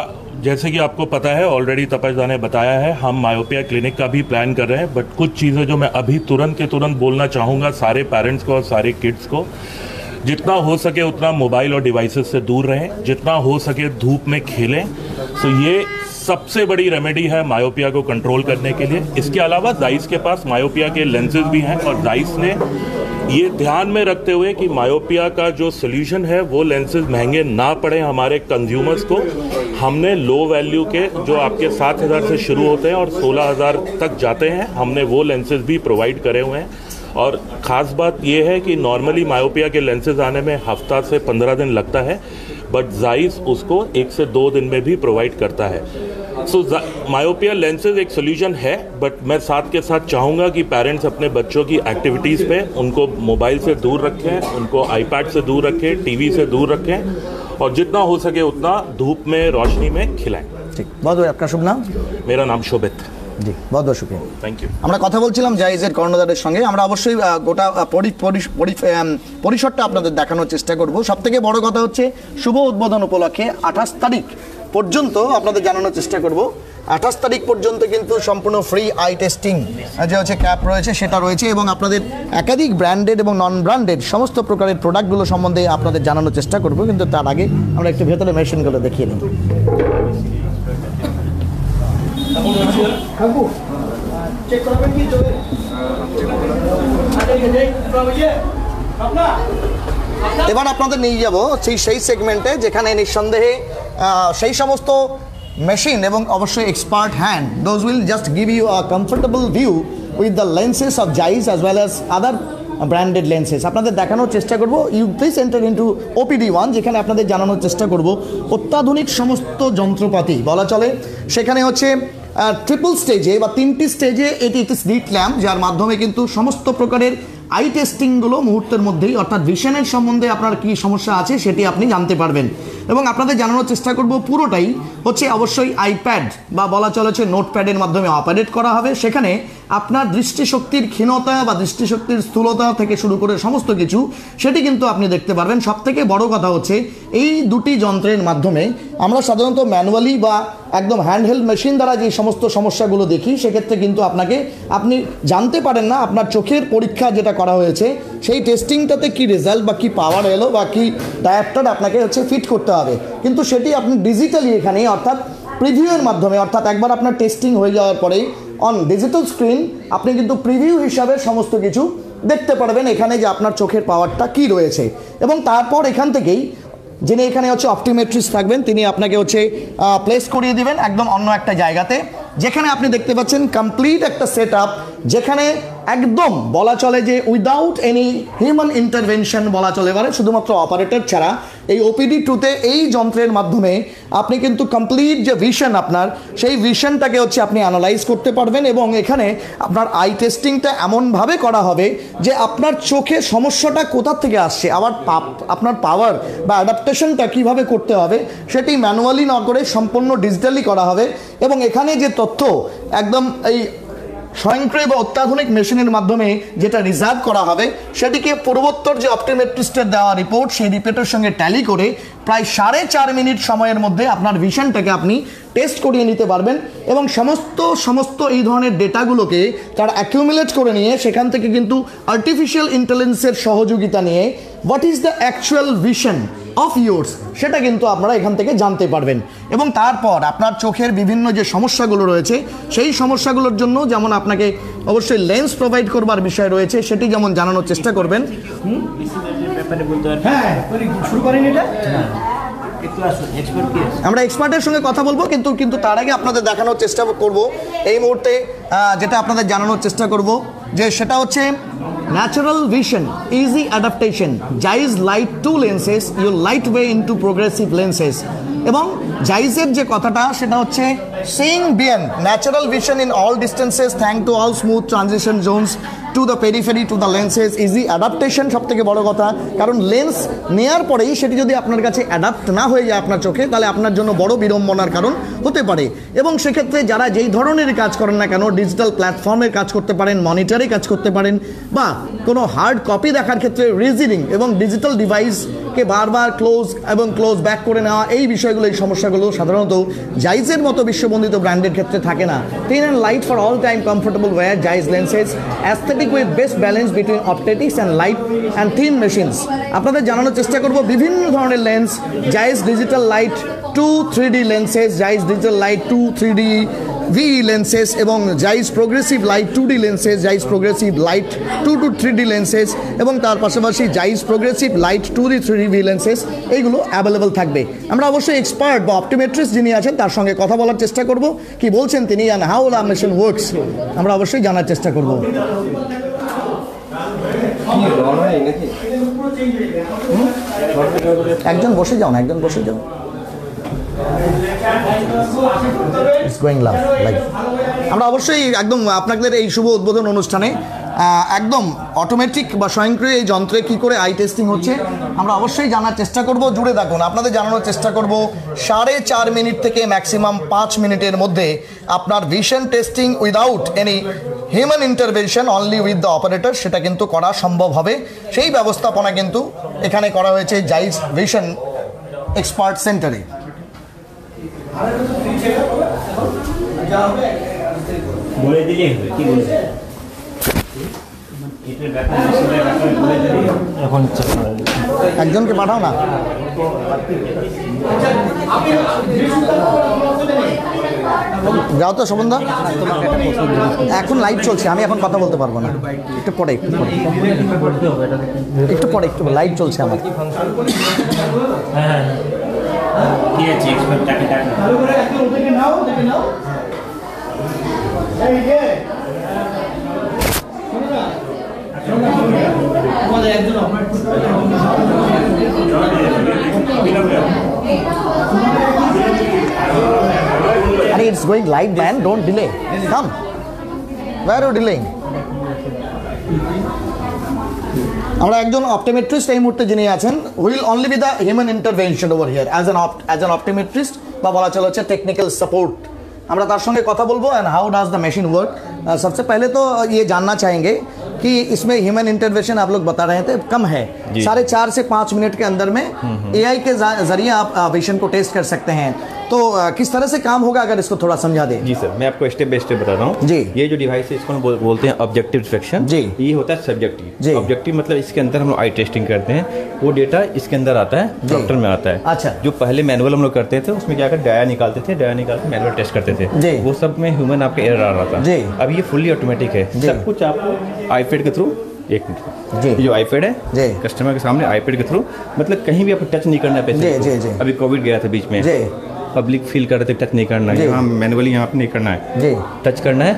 जैसे कि आपको पता है, ऑलरेडी तपस्दा ने बताया है, हम मायोपिया क्लिनिक का भी प्लान कर रहे हैं। बट कुछ चीज़ें जो मैं अभी तुरंत के तुरंत बोलना चाहूँगा सारे पेरेंट्स को और सारे किड्स को, जितना हो सके उतना मोबाइल और डिवाइसेस से दूर रहें, जितना हो सके धूप में खेलें। सो ये सबसे बड़ी रेमेडी है मायोपिया को कंट्रोल करने के लिए। इसके अलावा जाइस के पास मायोपिया के लेंसेज भी हैं और जाइस ने ये ध्यान में रखते हुए कि मायोपिया का जो सोल्यूशन है वो लेंसेज महंगे ना पड़े हमारे कंज्यूमर्स को, हमने लो वैल्यू के जो आपके 7,000 से शुरू होते हैं और 16,000 तक जाते हैं, हमने वो लेंसेज भी प्रोवाइड करे हुए हैं। और ख़ास बात ये है कि नॉर्मली मायोपिया के लेंसेज आने में हफ्ता से 15 दिन लगता है, बट जाइस उसको 1 से 2 दिन में भी प्रोवाइड करता है। सो मायोपिया लेंसेज एक सोल्यूशन है, बट मैं साथ के साथ चाहूँगा कि पेरेंट्स अपने बच्चों की एक्टिविटीज़ पे उनको मोबाइल से दूर रखें, उनको आईपैड से दूर रखें, टीवी से दूर रखें और जितना हो सके उतना धूप में, रोशनी में खिलाएं। ঠিক, बहुत बहुत आपका शुभ नाम? मेरा नाम शोभित। জি, बहुत बहुत শুক্রিয়া। Thank you. আমরা কথা বলছিলাম জায়েজের কর্ণধারের সঙ্গে। আমরা অবশ্যই গোটা পরিসরটা আপনাদের দেখানোর চেষ্টা করব। সবথেকে বড় কথা হচ্ছে শুভ উদ্বোধন উপলক্ষে 28 তারিখ পর্যন্ত আপনাদের জানানোর চেষ্টা করব। 28 তারিখ পর্যন্ত কিন্তু সম্পূর্ণ ফ্রি আই টেস্টিং যে হচ্ছে ক্যাপ রয়েছে সেটা রয়েছে এবং আপনাদের একাধিক ব্র্যান্ডেড এবং নন ব্র্যান্ডেড সমস্ত প্রকারের প্রোডাক্টগুলো সম্বন্ধে আপনাদের জানানোর চেষ্টা করব। কিন্তু তার আগে আমরা একটু ভেতরে মেশিনগুলো দেখিয়ে নিই। এবার আপনাদের নিয়ে যাব সেই সেগমেন্টে যেখানে নিঃসন্দেহে সেই সমস্ত মেশিন এবং অবশ্যই expert hand, those will just give you a comfortable view with the lenses of Zeiss as well as other branded lenses আপনাদের দেখানোর চেষ্টা করব। You please enter into OPD1, যেখানে আপনাদের জানানোর চেষ্টা করব অত্যাধুনিক সমস্ত যন্ত্রপাতি বলা চলে। সেখানে হচ্ছে ট্রিপল স্টেজে বা 3টি স্টেজে এটি একটি স্লিট ল্যাম্প, যার মাধ্যমে কিন্তু সমস্ত প্রকারের আই টেস্টিংগুলো মুহূর্তের মধ্যেই, অর্থাৎ ভিশনের সম্বন্ধে আপনার কী সমস্যা আছে সেটি আপনি জানতে পারবেন। এবং আপনাদের জানানোর চেষ্টা করব পুরোটাই হচ্ছে অবশ্যই আইপ্যাড বা বলা চলে হচ্ছে নোটপ্যাডের মাধ্যমে অপারেট করা হবে। সেখানে আপনার দৃষ্টিশক্তির ক্ষীণতা বা দৃষ্টিশক্তির স্থূলতা থেকে শুরু করে সমস্ত কিছু সেটি কিন্তু আপনি দেখতে পারবেন। সবথেকে বড় কথা হচ্ছে এই দুটি যন্ত্রের মাধ্যমে আমরা সাধারণত ম্যানুয়ালি বা একদম হ্যান্ডহেল্ড মেশিন দ্বারা যে সমস্ত সমস্যাগুলো দেখি, সেক্ষেত্রে কিন্তু আপনি জানতে পারেন না আপনার চোখের পরীক্ষা যেটা করা হয়েছে সেই টেস্টিংটাতে কি রেজাল্ট বা কি পাওয়ার এলো বা কি ডায়াপ্টার আপনাকে হচ্ছে ফিট করতে হবে। কিন্তু সেটি আপনি ডিজিটালি এখানে অর্থাৎ প্রিভিউয়ের মাধ্যমে, অর্থাৎ একবার আপনার টেস্টিং হয়ে যাওয়ার পরেই অন ডিজিটাল স্ক্রিন আপনি কিন্তু প্রিভিউ হিসাবে সমস্ত কিছু দেখতে পারবেন এখানে যে আপনার চোখের পাওয়ারটা কি রয়েছে। এবং তারপর এখান থেকেই যিনি এখানে হচ্ছে অপটিমেট্রিস্ট থাকবেন তিনি আপনাকে হচ্ছে প্লেস করিয়ে দিবেন একদম অন্য একটা জায়গাতে, যেখানে আপনি দেখতে পাচ্ছেন কমপ্লিট একটা সেট আপ, যেখানে একদম বলা চলে যে উইদাউট এনি হিউম্যান ইন্টারভেনশন বলা চলে পারে, শুধুমাত্র অপারেটর ছাড়া এই OPD2-তে এই যন্ত্রের মাধ্যমে আপনি কিন্তু কমপ্লিট যে ভিশন আপনার সেই ভিশনটাকে হচ্ছে আপনি অ্যানালাইজ করতে পারবেন। এবং এখানে আপনার আই টেস্টিংটা এমনভাবে করা হবে যে আপনার চোখে সমস্যাটা কোথা থেকে আসছে, আবার আপনার পাওয়ার বা অ্যাডাপ্টেশনটা কীভাবে করতে হবে সেটি ম্যানুয়ালি না করে সম্পূর্ণ ডিজিটালি করা হবে। এবং এখানে যে তথ্য একদম এই স্বয়ংক্রিয় বা অত্যাধুনিক মেশিনের মাধ্যমে যেটা রিজার্ভ করা হবে সেটিকে পূর্বোত্তর যে অপটিমেট্রিস্টের দেওয়া রিপোর্ট সেই রিপোর্টের সঙ্গে ট্যালি করে প্রায় 4.5 মিনিট সময়ের মধ্যে আপনার ভিশনটাকে আপনি টেস্ট করিয়ে নিতে পারবেন। এবং সমস্ত এই ধরনের ডেটাগুলোকে তারা অ্যাকিউমুলেট করে নিয়ে সেখান থেকে কিন্তু আর্টিফিশিয়াল ইন্টেলিজেন্সের সহযোগিতা নিয়ে what is the actual vision of yours সেটা কিন্তু আপনারা এখান থেকে জানতে পারবেন। এবং তারপর আপনার চোখের বিভিন্ন যে সমস্যাগুলো রয়েছে সেই সমস্যাগুলোর জন্য যেমন আপনাকে অবশ্যই লেন্স প্রোভাইড করবার বিষয় রয়েছে সেটি যেমন জানানোর চেষ্টা করবেন। হ্যাঁ, শুরু করেন এটা। আমরা এক্সপার্টের সঙ্গে কথা বলবো, কিন্তু তার আগে আপনাদের দেখানোর চেষ্টা করব এই মুহূর্তে যেটা আপনাদের জানানোর চেষ্টা করব যে সেটা হচ্ছে natural vision easy adaptation জাইস light 2 lenses your light way into progressive lenses এবং জাইজের যে কথাটা সেটা হচ্ছে seeing beyond natural vision in all distances thank to all smooth transition Jones to the periphery to the lenses easy adaptation সব থেকে বড় কথা, কারণ লেন্স নেওয়ার পরেই সেটি যদি আপনার কাছে অ্যাডাপ্ট না হয়ে যায় আপনার চোখে, তাহলে আপনার জন্য বড় বিড়ম্বনার কারণ হতে পারে। এবং সেক্ষেত্রে যারা যেই ধরনের কাজ করেন না কেন, ডিজিটাল প্ল্যাটফর্মে কাজ করতে পারেন, মনিটরে কাজ করতে পারেন, বা কোনো হার্ড কপি দেখার ক্ষেত্রে রিজিডিং এবং ডিজিটাল ডিভাইসকে বারবার ক্লোজ ব্যাক করে নেওয়া, এই বিষয়গুলো, এই সমস্যাগুলো সাধারণত জাইজের মতো বিশ্ববন্দিত ব্র্যান্ডের ক্ষেত্রে থাকে না। Thin and light for all time comfortable wear Zeiss lenses, aesthetic with best balance between optics and light and thin machines. আপনাদের জানানোর চেষ্টা করব বিভিন্ন ধরনের lens, Zeiss digital light 2 3D lenses, Zeiss digital light 2 3D VE lenses এবং Zeiss progressive light 2D lenses, Zeiss progressive light 2 to 3D lenses এবং তার পাশাপাশি Zeiss progressive light 2D 3D VE lenses, এইগুলো অ্যাভেলেবল থাকবে। আমরা অবশ্যই এক্সপার্ট বা অপটোমেট্রিস্ট যিনি আছেন তার সঙ্গে কথা বলার চেষ্টা করব, কি বলছেন তিনি and how the machine works, আমরা অবশ্যই জানার চেষ্টা করব। একজন বসে যাও না, একজন বসে যাও। আমরা অবশ্যই একদম আপনাদের এই শুভ উদ্বোধন অনুষ্ঠানে একদম অটোমেটিক বা স্বয়ংক্রিয় এই যন্ত্রে কী করে আই টেস্টিং হচ্ছে আমরা অবশ্যই জানার চেষ্টা করব। জুড়ে থাকুন, আপনাদের জানানোর চেষ্টা করব 4.5 মিনিট থেকে ম্যাক্সিমাম 5 মিনিটের মধ্যে আপনার vision testing without any human intervention, only with the operator, সেটা কিন্তু করা সম্ভব হবে। সেই ব্যবস্থাপনা কিন্তু এখানে করা হয়েছে জাইজ ভিশন এক্সপার্ট সেন্টারে। বলে দিলে কি বলছে এখন একজনকে পাঠাও না। যাও তো শোভনদা, এখন লাইভ চলছে, আমি এখন কথা বলতে পারবো না, একটু পরে একটু লাইভ চলছে আমার। It's going live, man. Don't delay. Come. Where are you delaying? আমরা একজন অপটোমেট্রিস্ট এই মুহূর্তে যিনি আছেন, will only be the human intervention over here as an optometrist, বা বলা চলে হচ্ছে টেকনিক্যাল सापोर्ट। আমরা তার সঙ্গে কথা বলবো and how does the machine work. सबसे पहले तो ये जानना चाहेंगे कि इसमें ह्यूमन इंटरवेंशन आप लोग बता रहे थे कम है, 4.5 से 5 मिनट के अंदर में एआई के जरिए आप विजन को टेस्ट कर सकते हैं, तो किस तरह से काम होगा अगर इसको थोड़ा समझा दें। जी सर, मैं आपको स्टेप बाय स्टेप बता रहा हूँ। जी, ये जो डिवाइस है इसको हम बोलते हैं ऑब्जेक्टिव डिटेक्शन। जी, ये होता है सब्जेक्टिव। जी, ऑब्जेक्टिव मतलब इसके अंदर हम लोग आई टेस्टिंग करते हैं, वो डेटा इसके अंदर आता है, डॉक्टर में आता है। अच्छा, जो पहले मैनुअल हम लोग करते थे उसमें क्या कर डाया निकालते थे, डाया निकाल के मैनुअल टेस्ट करते थे, वो सब में ह्यूमन आपके एरर आ रहा था। अब ये फुल्ली ऑटोमेटिक है, सब कुछ आपको आईपैड के थ्रू, एक मिनट, ये जो आईपैड है कस्टमर के सामने आईपैड के थ्रू, मतलब कहीं भी आपको टच नहीं करना है पेशेंट को। अभी कोविड गया था बीच में, पब्लिक फील कर रहे थे टच नहीं करना है, यहाँ मैनुअली यहाँ पे नहीं करना है, टच करना है,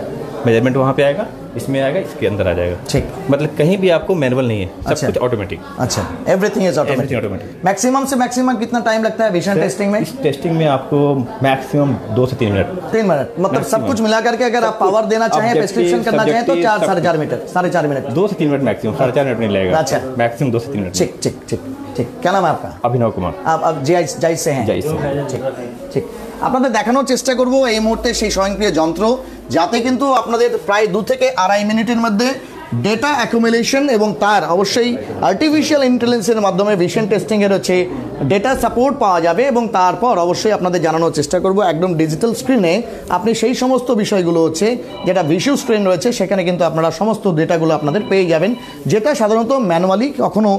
मेजरमेंट वहाँ पे आएगा, इसमें आएगा, इसके अंदर आ जाएगा। ठीक, मतलब कहीं भी आपको मैनुअल नहीं है, सब कुछ ऑटोमेटिक। अच्छा, एवरीथिंग इज ऑटोमेटिक। मैक्सिमम से मैक्सिमम कितना टाइम लगता है विजन टेस्टिंग में? इस टेस्टिंग में आपको मैक्सिमम 2 से 3 मिनट। 3 मिनट मतलब सब कुछ मिला करके अगर आप पावर देना चाहें, प्रिस्क्रिप्शन करना चाहें तो 4-4.5 मिनट, 4.5 मिनट, 2 से 3 मिनट मैक्सिमम, 4.5 मिनट नहीं लगेगा। अच्छा, मैक्सिमम 2 से 3 मिनट। ठीक ठीक ठीक ठीक। क्या नाम है आपका? अभिनव कुमार। आप अब जाइज से हैं? जाइज से। ঠিক ঠিক। আপনাদের দেখানোর চেষ্টা করব এই মুহূর্তে সেই স্বয়ংক্রিয় যন্ত্র, যাতে কিন্তু আপনাদের প্রায় 2 থেকে 2.5 মিনিটের মধ্যে ডেটা অ্যাকুমুলেশন এবং তার অবশ্যই আর্টিফিশিয়াল ইন্টেলিজেন্সের মাধ্যমে ভিশন টেস্টিংয়ের হচ্ছে ডেটা সাপোর্ট পাওয়া যাবে, এবং তারপর অবশ্যই আপনাদের জানানোর চেষ্টা করব একদম ডিজিটাল স্ক্রিনে আপনি সেই সমস্ত বিষয়গুলো হচ্ছে যেটা ভিজুয়াল স্ক্রিন রয়েছে সেখানে কিন্তু আপনারা সমস্ত ডেটাগুলো আপনাদের পেয়ে যাবেন, যেটা সাধারণত ম্যানুয়ালি কখনো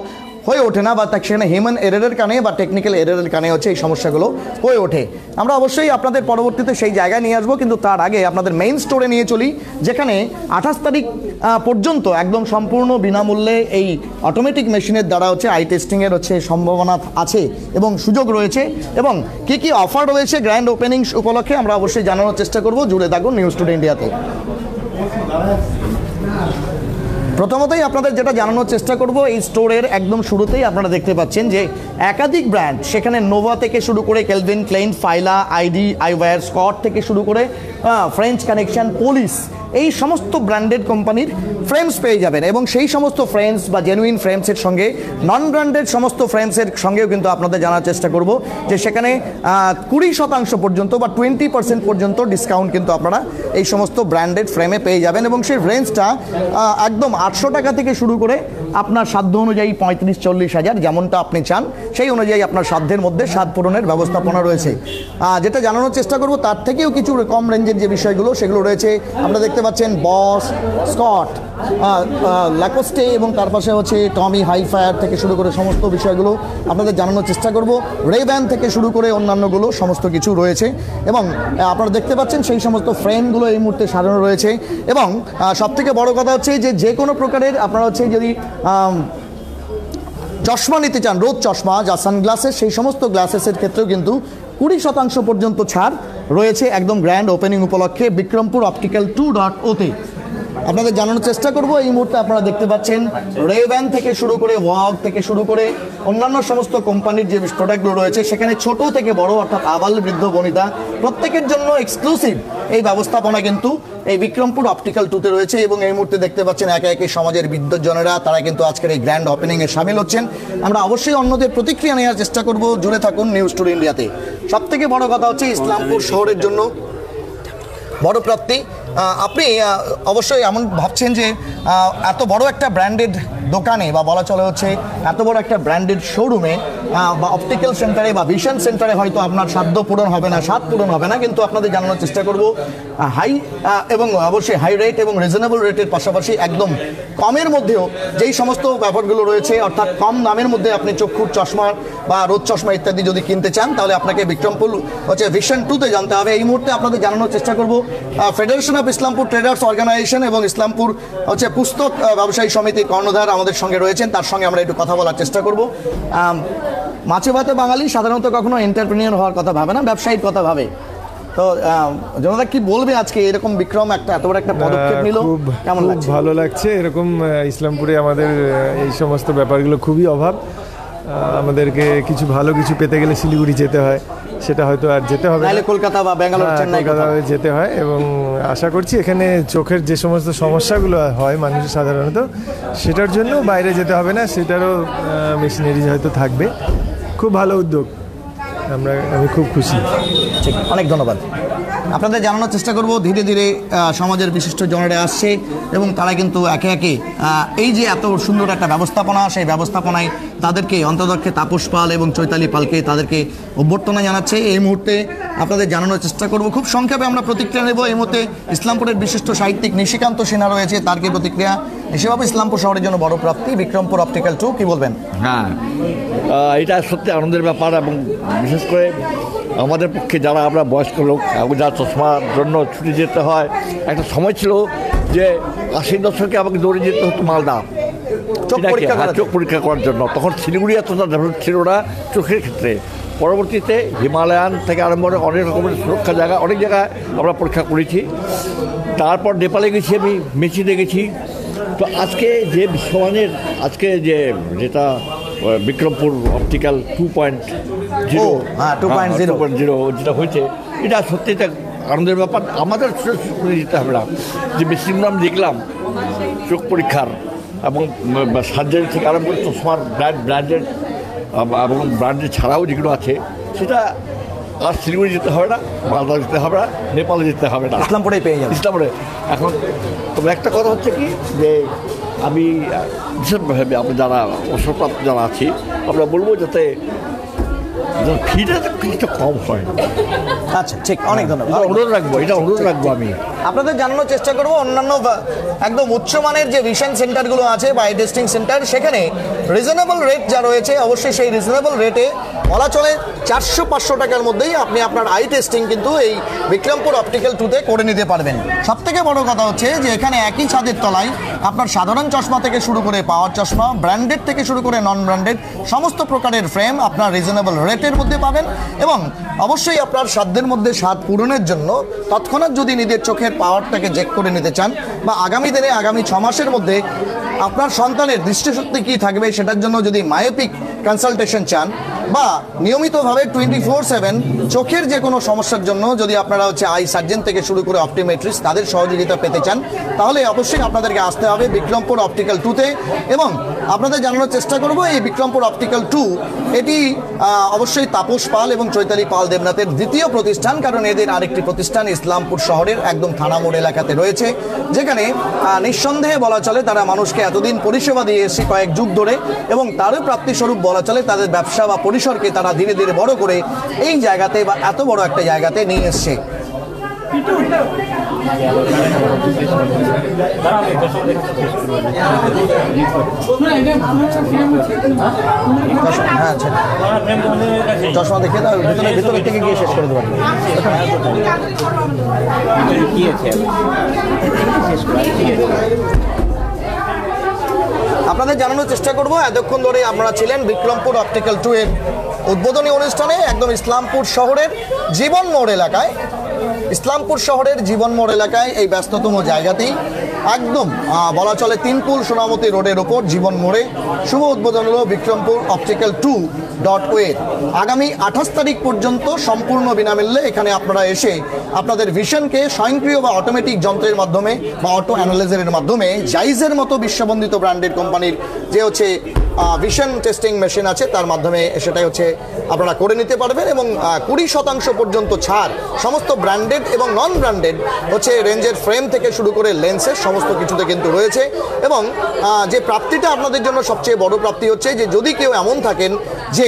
হয়ে ওঠে না, বা সেখানে হিউম্যান এররের কারণে বা টেকনিক্যাল এররের কারণে হচ্ছে এই সমস্যাগুলো হয়ে ওঠে। আমরা অবশ্যই আপনাদের পরবর্তীতে সেই জায়গায় নিয়ে আসবো, কিন্তু তার আগে আপনাদের মেইন স্টোরে নিয়ে চলি, যেখানে 28 তারিখ পর্যন্ত একদম সম্পূর্ণ বিনামূল্যে এই অটোমেটিক মেশিনের দ্বারা হচ্ছে আই টেস্টিংয়ের হচ্ছে সম্ভাবনা আছে এবং সুযোগ রয়েছে, এবং কী কী অফার রয়েছে গ্র্যান্ড ওপেনিং উপলক্ষে আমরা অবশ্যই জানানোর চেষ্টা করব। জুড়ে থাকুন নিউজ টুডে ইন্ডিয়াতে। প্রথমতই আপনাদের যেটা জানানোর চেষ্টা করব, এই স্টোরের একদম শুরুতেই আপনারা দেখতে পাচ্ছেন যে একাধিক ব্র্যান্ড, সেখানে নোভা থেকে শুরু করে Calvin Klein, Fila, ID, eyewear, Scott থেকে শুরু করে ফ্রেঞ্চ কানেকশন, পলিশ, এই সমস্ত ব্র্যান্ডেড কোম্পানির ফ্রেমস পেয়ে যাবেন। এবং সেই সমস্ত ফ্রেমস বা জেনুইন ফ্রেমসের সঙ্গে নন ব্র্যান্ডেড সমস্ত ফ্রেমসের সঙ্গেও কিন্তু আপনাদের জানার চেষ্টা করব যে সেখানে 20% পর্যন্ত বা 20% পর্যন্ত ডিসকাউন্ট কিন্তু আপনারা এই সমস্ত ব্র্যান্ডেড ফ্রেমে পেয়ে যাবেন। এবং সেই রেঞ্জটা একদম 800 টাকা থেকে শুরু করে আপনার সাধ্য অনুযায়ী 35-40 হাজার, যেমনটা আপনি চান সেই অনুযায়ী আপনার সাধ্যের মধ্যে স্বাদ পূরণের ব্যবস্থাপনা রয়েছে। যেটা জানানোর চেষ্টা করব তার থেকেও কিছু কম রেঞ্জের যে বিষয়গুলো সেগুলো রয়েছে। আমরা দেখতে পাচ্ছেন বস, স্কট, ল্যাকোস্টে এবং তার পাশে হচ্ছে টমি হাইফায়ার থেকে শুরু করে সমস্ত বিষয়গুলো আপনাদের জানানোর চেষ্টা করব। রেব্যান থেকে শুরু করে অন্যান্যগুলো সমস্ত কিছু রয়েছে এবং আপনারা দেখতে পাচ্ছেন সেই সমস্ত ফ্রেমগুলো এই মুহূর্তে সাজানো রয়েছে। এবং সবথেকে বড় কথা হচ্ছে যে কোনো প্রকারের আপনারা হচ্ছে যদি চশমা নিতে চান, রোদ চশমা যা সানগ্লাসেস, সেই সমস্ত গ্লাসেসের ক্ষেত্রেও কিন্তু 20% পর্যন্ত ছাড় রয়েছে একদম গ্র্যান্ড ওপেনিং উপলক্ষে বিক্রমপুর অপটিক্যাল 2.0-তে। আপনাদের জানানোর চেষ্টা করব এই মুহূর্তে আপনারা দেখতে পাচ্ছেন রেব্যান থেকে শুরু করে ওয়াগ থেকে শুরু করে অন্যান্য সমস্ত কোম্পানির যে প্রোডাক্টগুলো রয়েছে সেখানে ছোট থেকে বড় অর্থাৎ আবাল বৃদ্ধ বনিতা প্রত্যেকের জন্য এক্সক্লুসিভ এই ব্যবস্থাপনা কিন্তু এই বিক্রমপুর অপটিক্যাল 2-তে রয়েছে। এবং এই মুহূর্তে দেখতে পাচ্ছেন একে একে সমাজের বিদ্বজ্জনেরা তারা কিন্তু আজকের এই গ্র্যান্ড ওপেনিংয়ে সামিল হচ্ছেন। আমরা অবশ্যই অন্যদের প্রতিক্রিয়া নেওয়ার চেষ্টা করব। জুড়ে থাকুন নিউজ টুডে ইন্ডিয়াতে। সবথেকে বড় কথা হচ্ছে ইসলামপুর শহরের জন্য বড় প্রাপ্তি। আপনি অবশ্যই এমন ভাবছেন যে এত বড় একটা ব্র্যান্ডেড দোকানে বা বলা চলে হচ্ছে এত বড় একটা ব্র্যান্ডেড শোরুমে বা অপটিক্যাল সেন্টারে বা ভিশন সেন্টারে হয়তো আপনার সাধ্য পূরণ হবে না, স্বাদ পূরণ হবে না, কিন্তু আপনাদের জানানোর চেষ্টা করব হাই এবং অবশ্যই হাই রেট এবং রিজনেবল রেটের পাশাপাশি একদম কমের মধ্যেও যেই সমস্ত ব্যাপারগুলো রয়েছে, অর্থাৎ কম দামের মধ্যে আপনি চক্ষুর চশমা বা রোদ চশমা ইত্যাদি যদি কিনতে চান তাহলে আপনাকে বিক্রমপুর হচ্ছে ভিশন 2-তে জানতে হবে। এই মুহূর্তে আপনাদের জানানোর চেষ্টা করব federation of Islampur traders organisation এবং ইসলামপুর হচ্ছে পুস্তক ব্যবসায়ী সমিতির কর্ণধার আমাদের সঙ্গে রয়েছেন, তার সঙ্গে আমরা একটু কথা বলার চেষ্টা করব। মাছে ভাতে বাঙালি সাধারণত কখনো এন্টারপ্রেনিয়র হওয়ার কথা ভাবে না, ব্যবসায়ীর কথা ভাবে। তো জনতা কি বলবে আজকে এরকম বিক্রম একটা এত বড় একটা পদক্ষেপ নিল, কেমন লাগছে? ভালো লাগছে। এরকম ইসলামপুরে আমাদের এই সমস্ত ব্যাপারগুলো খুবই অভাব। আমাদেরকে কিছু ভালো কিছু পেতে গেলে শিলিগুড়ি যেতে হয়, সেটা হয়তো আর যেতে হবে না, কলকাতা বা ব্যাঙ্গালোর, চেন্নাই যেতে হয়। এবং আশা করছি এখানে চোখের যে সমস্ত সমস্যাগুলো হয় মানুষের সাধারণত সেটার জন্য বাইরে যেতে হবে না, সেটারও মেশিনারিজ হয়তো থাকবে। খুব ভালো উদ্যোগ, আমি খুব খুশি। ঠিক, অনেক ধন্যবাদ। আপনাদের জানানোর চেষ্টা করব ধীরে ধীরে সমাজের বিশিষ্ট জনেরা আসছে এবং তারা কিন্তু একে একে এই যে এত সুন্দর একটা ব্যবস্থাপনা, সেই ব্যবস্থাপনায় তাদেরকে অন্তদক্ষে তাপস পাল এবং চৈতালি পালকে তাদেরকে অভ্যর্থনা জানাচ্ছে। এই মুহূর্তে আপনাদের জানানোর চেষ্টা করব, খুব সংক্ষেপে আমরা প্রতিক্রিয়া নেব। এই মুহূর্তে ইসলামপুরের বিশিষ্ট সাহিত্যিক নিশিকান্ত সিনহা রয়েছে, তার কি প্রতিক্রিয়া? সেভাবে ইসলামপুর শহরের জন্য বড় প্রাপ্তি বিক্রমপুর অপটিক্যাল 2, কি বলবেন? হ্যাঁ, এটা সত্যি আনন্দের ব্যাপার এবং বিশেষ করে আমাদের পক্ষে যারা আমরা বয়স্ক লোক যারা চশমার জন্য ছুটে যেতে হয়। একটা সময় ছিল যে 80 দশকে আমাকে দৌড়ে যেতে হতো মালদা চোখ পরীক্ষা করার জন্য। তখন শিলিগুড়ি এতটা ডেভেলপ ছিল না চোখের ক্ষেত্রে। পরবর্তীতে হিমালয়ান থেকে আরম্ভ করে অনেক রকমের সুরক্ষা জায়গা, অনেক জায়গায় আমরা পরীক্ষা করেছি। তারপর নেপালে গেছি, আমি মেচিতে গেছি। তো আজকে যে বিশ্বমানের আজকে যেটা বিক্রমপুর অপটিক্যাল 2.0 যেটা হয়েছে, এটা সত্যি একটা আনন্দের ব্যাপার। আমাদের করে দিতে হবে না যে মেশিনগুলো আমি দেখলাম চোখ পরীক্ষার এবং সার্জারি থেকে আরম্ভ করে চশমার ব্র্যান্ডেড এবং ব্র্যান্ডেড ছাড়াও যেগুলো আছে, সেটা আর শিলিগুড়ি যেতে হবে না, মালদা যেতে হবে না, নেপালে যেতে হবে না, ইসলামপুরেই পেয়ে যাবে। ইসলামপুরে এখন তবে একটা কথা হচ্ছে কি যে আমি বিশেষভাবে আমরা যারা অবসরপ্রাপ্ত যারা আছি আমরা বলবো যাতে ফিটা কিছুটা কম হয়। আচ্ছা, ঠিক, অনেক ধন্যবাদ। এটা অনুরোধ রাখবো আমি। আপনাদের জানানোর চেষ্টা করবো অন্যান্য একদম উচ্চমানের যে ভিশন সেন্টারগুলো আছে বা আই টেস্টিং সেন্টার, সেখানে রিজনেবল রেট যা রয়েছে, অবশ্যই সেই রিজনেবল রেটে বলা চলে 400-500 টাকার মধ্যেই আপনি আপনার আই টেস্টিং কিন্তু এই বিক্রমপুর অপটিক্যাল 2-তে করে নিতে পারবেন। সবথেকে বড় কথা হচ্ছে যে এখানে একই ছাদের তলায় আপনার সাধারণ চশমা থেকে শুরু করে পাওয়ার চশমা, ব্র্যান্ডেড থেকে শুরু করে নন ব্র্যান্ডেড সমস্ত প্রকারের ফ্রেম আপনার রিজনেবল রেটের মধ্যে পাবেন। এবং অবশ্যই আপনার সাধ্যের মধ্যে স্বাদ পূরণের জন্য তৎক্ষণাৎ যদি নিজের চোখের পাওয়ারটাকে চেক করে নিতে চান বা আগামী দিনে আগামী 6 মাসের মধ্যে আপনার সন্তানের দৃষ্টিশক্তি কী থাকবে সেটার জন্য যদি মায়োপিক কনসালটেশন চান বা নিয়মিতভাবে 24/7 চোখের যে কোনো সমস্যার জন্য যদি আপনারা হচ্ছে আই সার্জন থেকে শুরু করে অপটিমেট্রিস্ট তাদের সহযোগিতা পেতে চান, তাহলে অবশ্যই আপনাদেরকে আসতে হবে বিক্রমপুর অপটিক্যাল 2-তে। এবং আপনাদের জানানোর চেষ্টা করব এই বিক্রমপুর অপটিক্যাল 2 এটি অবশ্যই তাপস পাল এবং চৈতালি পাল দেবনাথের দ্বিতীয় প্রতিষ্ঠান, কারণ এদের আরেকটি প্রতিষ্ঠান ইসলামপুর শহরের একদম থানা মোড় এলাকাতে রয়েছে, যেখানে নিঃসন্দেহে বলা চলে তারা মানুষকে এতদিন পরিষেবা দিয়ে এসেছে কয়েক যুগ ধরে, এবং তারও প্রাপ্তিস্বরূপ বলা চলে তাদের ব্যবসা বা পরিসরকে তারা ধীরে ধীরে বড় করে এই জায়গাতে বা এত বড় একটা জায়গাতে নিয়ে এসছে। হ্যাঁ আচ্ছা, চশমা দেখে দাও, ভিতরে থেকে গিয়ে শেষ করে দেবো। আপনাদের জানানোর চেষ্টা করব এতক্ষণ ধরে আপনারা ছিলেন বিক্রমপুর অপটিক্যাল 2 এর উদ্বোধনী অনুষ্ঠানে একদম ইসলামপুর শহরের জীবন মোড় এলাকায়। ইসলামপুর শহরের জীবন মোড় এলাকায় এই ব্যস্ততম জায়গাতেই একদম বলা চলে 3 পুল সোনামতি রোডের ওপর জীবন মোড়ে শুভ উদ্বোধন হলো বিক্রমপুর অপটিক্যাল 2.0 এর। আগামী 28 তারিখ পর্যন্ত সম্পূর্ণ বিনামূল্যে এখানে আপনারা এসে আপনাদের ভিশনকে স্বয়ংক্রিয় বা অটোমেটিক যন্ত্রের মাধ্যমে বা অটো অ্যানালাইজারের মাধ্যমে জাইজের মতো বিশ্ববন্দিত ব্র্যান্ডের কোম্পানির যে হচ্ছে ভিশন টেস্টিং মেশিন আছে তার মাধ্যমে সেটাই হচ্ছে আপনারা করে নিতে পারবেন। এবং 20% পর্যন্ত ছাড় সমস্ত ব্র্যান্ডেড এবং নন ব্র্যান্ডেড হচ্ছে রেঞ্জের ফ্রেম থেকে শুরু করে লেন্সের সমস্ত কিছুতে কিন্তু রয়েছে। এবং যে প্রাপ্তিটা আপনাদের জন্য সবচেয়ে বড় প্রাপ্তি হচ্ছে যে যদি কেউ এমন থাকেন যে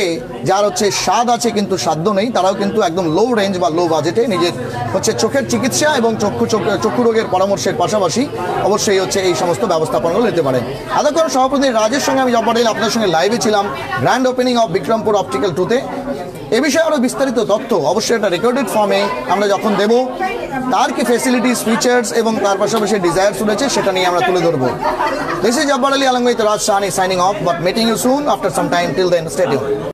যার হচ্ছে স্বাদ আছে কিন্তু সাধ্য নেই, তারাও কিন্তু একদম লো রেঞ্জ বা লো বাজেটে নিজের হচ্ছে চোখের চিকিৎসা এবং চক্ষু রোগের পরামর্শের পাশাপাশি অবশ্যই হচ্ছে এই সমস্ত ব্যবস্থাপনাগুলো নিতে পারেন। এতক্ষণ সভাপতি রাজের সঙ্গে আমি জব পাটিল আপনাদের সঙ্গে লাইভে ছিলাম grand opening of Bikrampur optical 2-তে। এ বিষয়ে আরও বিস্তারিত তথ্য অবশ্যই একটা রেকর্ডেড ফর্মে আমরা যখন দেব, তার কি ফেসিলিটিস, ফিচার্স এবং তার পাশাপাশি ডিজায়ার্স রয়েছে সেটা নিয়ে আমরা তুলে ধরবো। This is Jabbar Ali along with Raj Sahni signing off, but meeting you soon after some time. Till then, stay tuned.